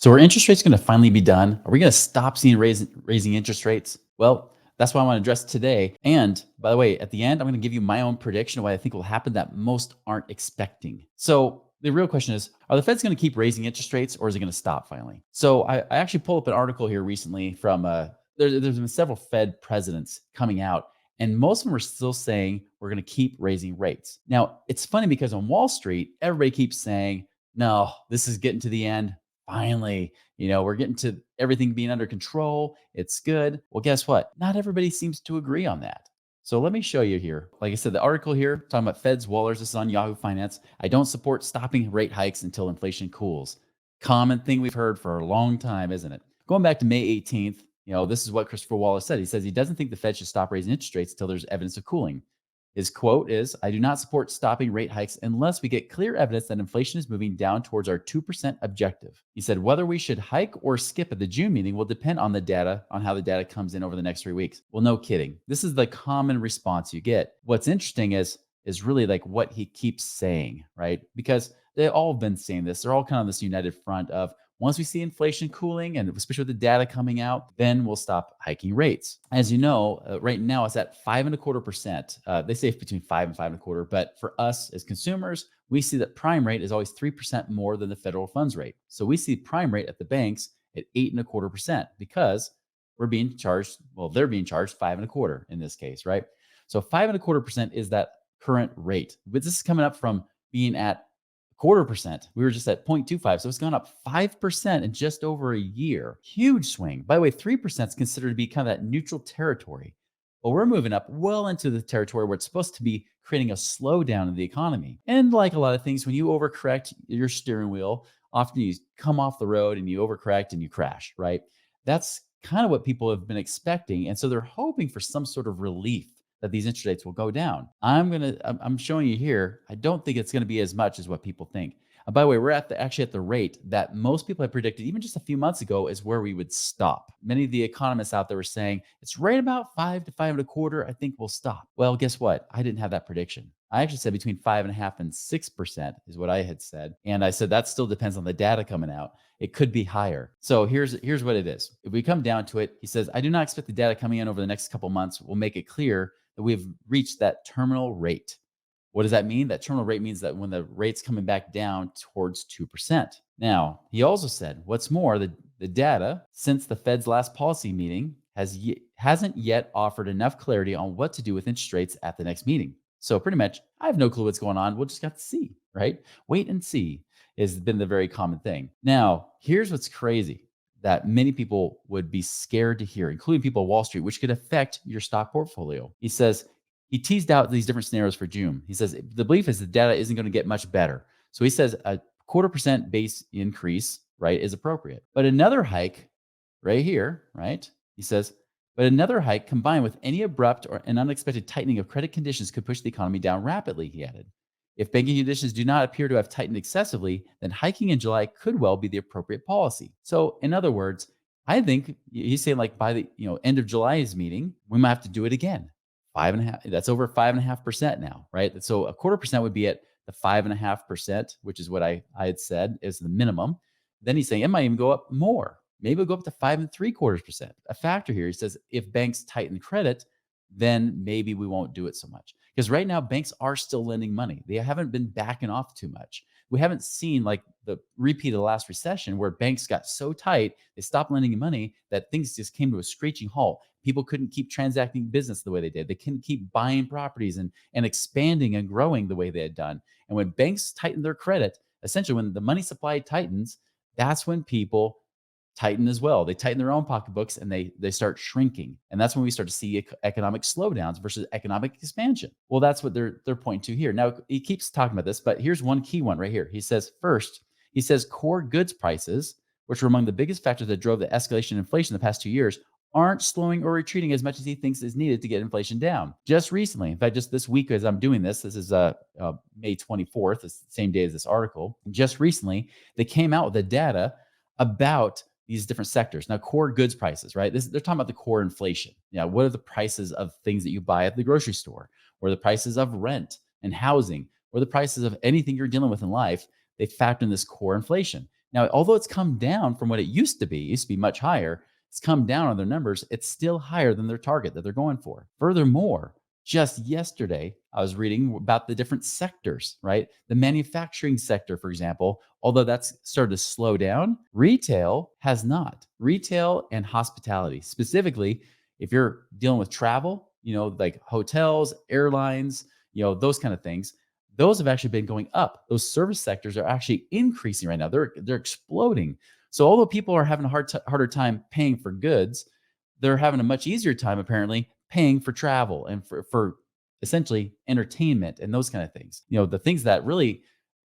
So are interest rates going to finally be done? Are we going to stop seeing raising interest rates? Well, that's what I want to address today. And by the way, at the end, I'm going to give you my own prediction of what I think will happen that most aren't expecting. So the real question is, are the Feds going to keep raising interest rates or is it going to stop finally? So I actually pulled up an article here recently from there's been several Fed presidents coming out, and most of them are still saying we're going to keep raising rates. Now, it's funny because on Wall Street, everybody keeps saying, no, this is getting to the end. Finally, we're getting to everything being under control. It's good. Well, guess what? Not everybody seems to agree on that. So let me show you here. Like I said, the article here talking about Fed's Wallers. This is on Yahoo Finance. I don't support stopping rate hikes until inflation cools. Common thing we've heard for a long time, isn't it? Going back to May 18th, this is what Christopher Wallace said. He says he doesn't think the Fed should stop raising interest rates until there's evidence of cooling. His quote is, I do not support stopping rate hikes unless we get clear evidence that inflation is moving down towards our 2% objective. He said, whether we should hike or skip at the June meeting will depend on how the data comes in over the next 3 weeks. Well, no kidding. This is the common response you get. What's interesting is really like what he keeps saying, right? Because they all have been saying this. They're all kind of this united front of once we see inflation cooling, and especially with the data coming out, then we'll stop hiking rates. As you know, right now it's at 5.25%. They say it's between 5 and 5.25, but for us as consumers, we see that prime rate is always 3% more than the federal funds rate. So we see prime rate at the banks at 8.25% because we're being charged. Well, they're being charged 5.25 in this case, right? So 5.25% is that current rate. But this is coming up from being at 0.25%. We were just at 0.25. So it's gone up 5% in just over a year. Huge swing. By the way, 3% is considered to be kind of that neutral territory. But we're moving up well into the territory where it's supposed to be creating a slowdown in the economy. And like a lot of things, when you overcorrect your steering wheel, often you come off the road and you overcorrect and you crash, right? That's kind of what people have been expecting. And so they're hoping for some sort of relief that these interest rates will go down. I'm showing you here. I don't think it's going to be as much as what people think. By the way, we're actually at the rate that most people had predicted, even just a few months ago, is where we would stop. Many of the economists out there were saying it's right about 5 to 5.25. I think we'll stop. Well, guess what? I didn't have that prediction. I actually said between 5.5 and 6% is what I had said, and I said that still depends on the data coming out. It could be higher. So here's what it is. If we come down to it, he says, I do not expect the data coming in over the next couple months will make it clear that we've reached that terminal rate. What does that mean? That terminal rate means that when the rate's coming back down towards 2%. Now, he also said, what's more, the data since the Fed's last policy meeting hasn't yet offered enough clarity on what to do with interest rates at the next meeting. So pretty much, I have no clue what's going on. We'll just have to see, right? Wait and see has been the very common thing. Now, here's what's crazy that many people would be scared to hear, including people at Wall Street, which could affect your stock portfolio. He teased out these different scenarios for June. He says the belief is the data isn't going to get much better. So he says a 0.25% base increase, right, is appropriate. But another hike right here, right? He says, but another hike combined with any abrupt or an unexpected tightening of credit conditions could push the economy down rapidly, he added. If banking conditions do not appear to have tightened excessively, then hiking in July could well be the appropriate policy. So, in other words, I think he's saying like by the end of July's meeting, we might have to do it again. 5.5. That's over 5.5% now, right? So 0.25% would be at the 5.5%, which is what I had said is the minimum. Then he's saying it might even go up more. Maybe it'll go up to 5.75%. A factor here, he says, if banks tighten credit, then maybe we won't do it so much. Because right now, banks are still lending money. They haven't been backing off too much. We haven't seen like the repeat of the last recession where banks got so tight, they stopped lending money that things just came to a screeching halt. People couldn't keep transacting business the way they did. They couldn't keep buying properties and expanding and growing the way they had done. And when banks tighten their credit, essentially when the money supply tightens, that's when people tighten as well. They tighten their own pocketbooks and they start shrinking. And that's when we start to see economic slowdowns versus economic expansion. Well, that's what they're pointing to here. Now, he keeps talking about this, but here's one key one right here. He says, first, he says core goods prices, which were among the biggest factors that drove the escalation in inflation the past 2 years, aren't slowing or retreating as much as he thinks is needed to get inflation down. Just recently, in fact, just this week as I'm doing this is May 24th, it's the same day as this article. Just recently, they came out with the data about these different sectors. Now, core goods prices, right? They're talking about the core inflation. What are the prices of things that you buy at the grocery store? Or the prices of rent and housing? Or the prices of anything you're dealing with in life? They factor in this core inflation. Now, although it's come down from what it used to be much higher, it's come down on their numbers. It's still higher than their target that they're going for. Furthermore, just yesterday, I was reading about the different sectors, right? The manufacturing sector, for example, although that's started to slow down, retail has not. Retail and hospitality, specifically, if you're dealing with travel, like hotels, airlines, those kind of things, those have actually been going up. Those service sectors are actually increasing right now. They're exploding. So although people are having a harder time paying for goods, they're having a much easier time apparently paying for travel and for essentially entertainment and those kind of things. The things that really,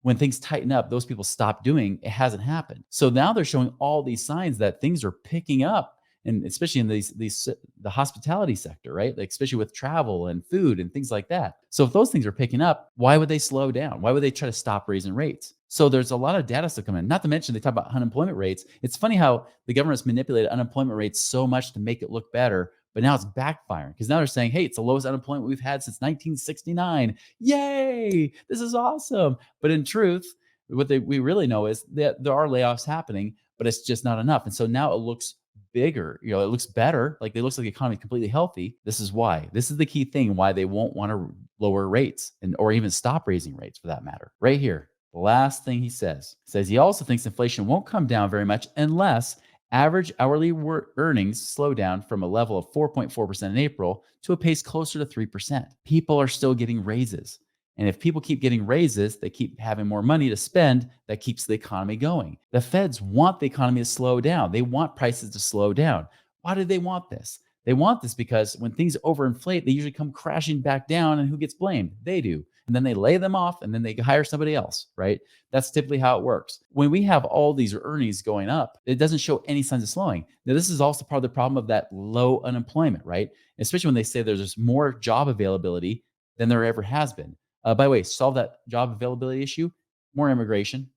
when things tighten up, those people stop doing, it hasn't happened. So now they're showing all these signs that things are picking up, and especially in the hospitality sector, right? Like especially with travel and food and things like that. So if those things are picking up, why would they slow down? Why would they try to stop raising rates? So there's a lot of data still coming in. Not to mention they talk about unemployment rates. It's funny how the government's manipulated unemployment rates so much to make it look better, but now it's backfiring because now they're saying, hey, it's the lowest unemployment we've had since 1969. Yay! This is awesome. But in truth, we really know is that there are layoffs happening, but it's just not enough. And so now it looks bigger. It looks better. Like it looks like the economy is completely healthy. This is why. This is the key thing why they won't want to lower rates and or even stop raising rates for that matter. Right here. The last thing he says he also thinks inflation won't come down very much unless average hourly earnings slow down from a level of 4.4% in April to a pace closer to 3%. People are still getting raises. And if people keep getting raises, they keep having more money to spend, that keeps the economy going. The feds want the economy to slow down. They want prices to slow down. Why do they want this? They want this because when things overinflate, they usually come crashing back down. And who gets blamed? They do. And then they lay them off and then they hire somebody else, right? That's typically how it works. When we have all these earnings going up, it doesn't show any signs of slowing. Now, this is also part of the problem of that low unemployment, right? Especially when they say there's just more job availability than there ever has been. By the way, solve that job availability issue, more immigration.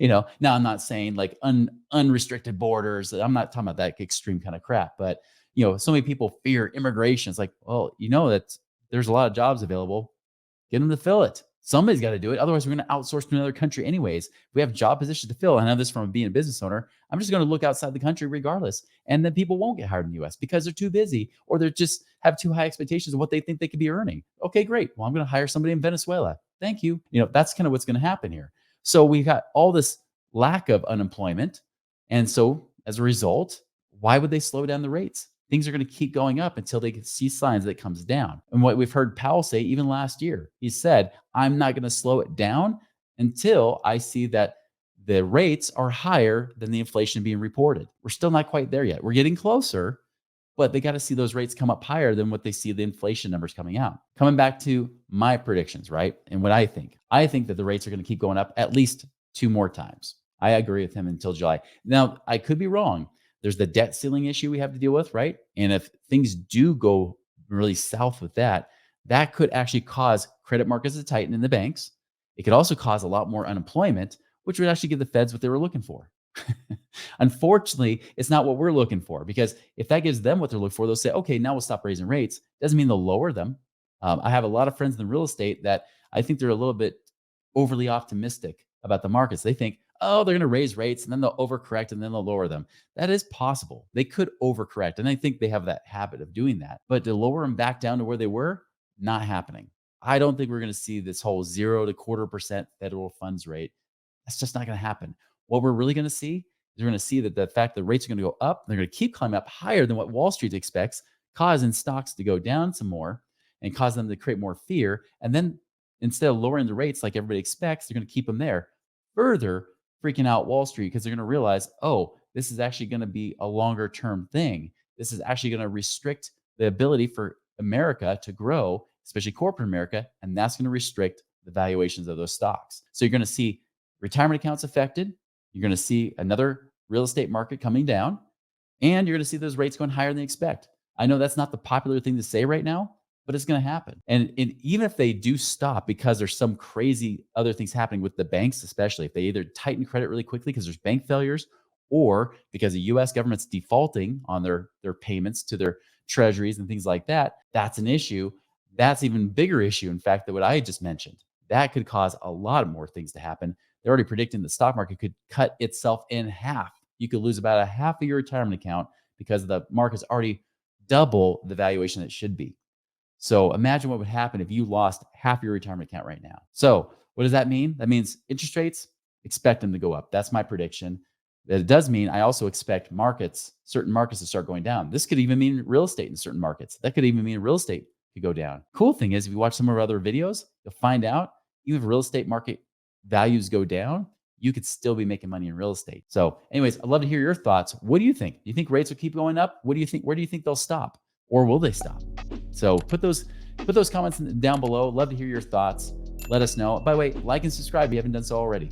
Now I'm not saying like unrestricted borders. I'm not talking about that extreme kind of crap, but so many people fear immigration. It's like, well, that there's a lot of jobs available. Get them to fill it. Somebody's got to do it. Otherwise, we're going to outsource to another country anyways. We have job positions to fill. I know this from being a business owner. I'm just going to look outside the country regardless. And then people won't get hired in the US because they're too busy or they're just have too high expectations of what they think they could be earning. Okay, great. Well, I'm going to hire somebody in Venezuela. Thank you. That's kind of what's going to happen here. So we got all this lack of unemployment. And so as a result, why would they slow down the rates? Things are going to keep going up until they can see signs that it comes down. And what we've heard Powell say even last year, he said, I'm not going to slow it down until I see that the rates are higher than the inflation being reported. We're still not quite there yet. We're getting closer, but they got to see those rates come up higher than what they see the inflation numbers coming out. Coming back to my predictions, right? And what I think that the rates are going to keep going up at least two more times. I agree with him until July. Now, I could be wrong. There's the debt ceiling issue we have to deal with, right? And if things do go really south with that, that could actually cause credit markets to tighten in the banks. It could also cause a lot more unemployment, which would actually give the feds what they were looking for. Unfortunately, it's not what we're looking for because if that gives them what they're looking for, they'll say, okay, now we'll stop raising rates. Doesn't mean they'll lower them. I have a lot of friends in real estate that I think they're a little bit overly optimistic about the markets. They think, oh, they're going to raise rates and then they'll overcorrect and then they'll lower them. That is possible. They could overcorrect. And I think they have that habit of doing that. But to lower them back down to where they were, not happening. I don't think we're going to see this whole 0 to 0.25% federal funds rate. That's just not going to happen. What we're really going to see is we're going to see that the fact that rates are going to go up, they're going to keep climbing up higher than what Wall Street expects, causing stocks to go down some more and cause them to create more fear. And then instead of lowering the rates like everybody expects, they're going to keep them there. Further freaking out Wall Street because they're going to realize, oh, this is actually going to be a longer term thing. This is actually going to restrict the ability for America to grow, especially corporate America, and that's going to restrict the valuations of those stocks. So you're going to see retirement accounts affected. You're going to see another real estate market coming down, and you're going to see those rates going higher than they expect. I know that's not the popular thing to say right now, but it's going to happen. And even if they do stop because there's some crazy other things happening with the banks, especially if they either tighten credit really quickly because there's bank failures or because the US government's defaulting on their payments to their treasuries and things like that, that's an issue. That's even bigger issue, in fact, than what I just mentioned. That could cause a lot more things to happen. they're already predicting the stock market could cut itself in half. You could lose about a half of your retirement account because the market's already double the valuation it should be. So imagine what would happen if you lost half your retirement account right now. So what does that mean? That means interest rates, expect them to go up. That's my prediction. It does mean I also expect certain markets to start going down. This could even mean real estate in certain markets. That could even mean real estate could go down. Cool thing is, if you watch some of our other videos, you'll find out even if real estate market values go down, you could still be making money in real estate. So, anyways, I'd love to hear your thoughts. What do you think? Do you think rates will keep going up? What do you think? Where do you think they'll stop? Or will they stop? So put those comments down below. Love to hear your thoughts. Let us know. By the way, like and subscribe if you haven't done so already.